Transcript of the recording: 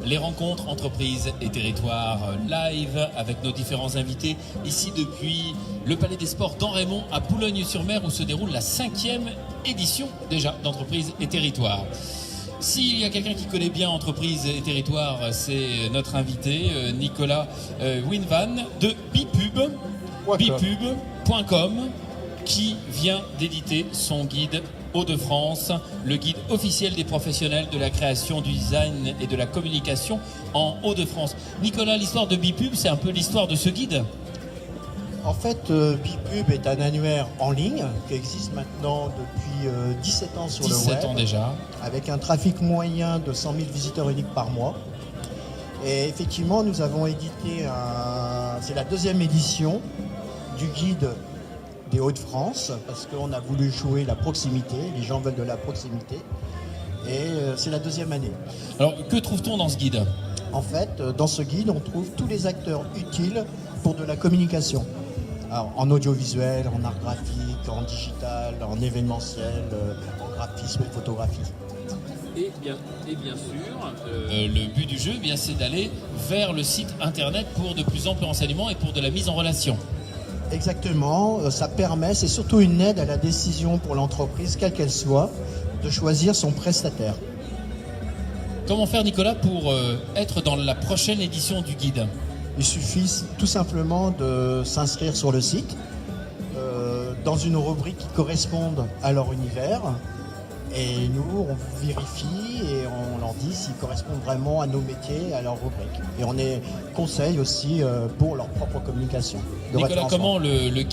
les rencontres entreprises et territoires live avec nos différents invités ici depuis le Palais des Sports d'Enraymont à Boulogne-sur-Mer où se déroule la 5e édition déjà d'Entreprises et Territoires. S'il y a quelqu'un qui connaît bien Entreprises et Territoires, c'est notre invité Nicolas Winvan de Bipub, bipub.com, qui vient d'éditer son guide Hauts-de-France, le guide officiel des professionnels de la création, du design et de la communication en Hauts-de-France. Nicolas, l'histoire de Bipub, c'est un peu l'histoire de ce guide. En fait, Bipub est un annuaire en ligne qui existe maintenant depuis 17 ans sur le web. 17 ans déjà. Avec un trafic moyen de 100 000 visiteurs uniques par mois. Et effectivement, nous avons édité, c'est la 2e édition du guide des Hauts-de-France, parce qu'on a voulu jouer la proximité, les gens veulent de la proximité, et c'est la 2e année. Alors, que trouve-t-on dans ce guide ? En fait, dans ce guide, on trouve tous les acteurs utiles pour de la communication. Alors, en audiovisuel, en art graphique, en digital, en événementiel, en graphisme et photographie. Et bien sûr, le but du jeu, c'est d'aller vers le site internet pour de plus amples renseignements et pour de la mise en relation. Exactement, ça permet, c'est surtout une aide à la décision pour l'entreprise, quelle qu'elle soit, de choisir son prestataire. Comment faire, Nicolas, pour être dans la prochaine édition du guide ? Il suffit tout simplement de s'inscrire sur le site, dans une rubrique qui corresponde à leur univers, et nous, on vérifie et on leur dit s'ils correspondent vraiment à nos métiers, à leur rubrique. Et on est conseil aussi pour leur propre communication. Nicolas, comment le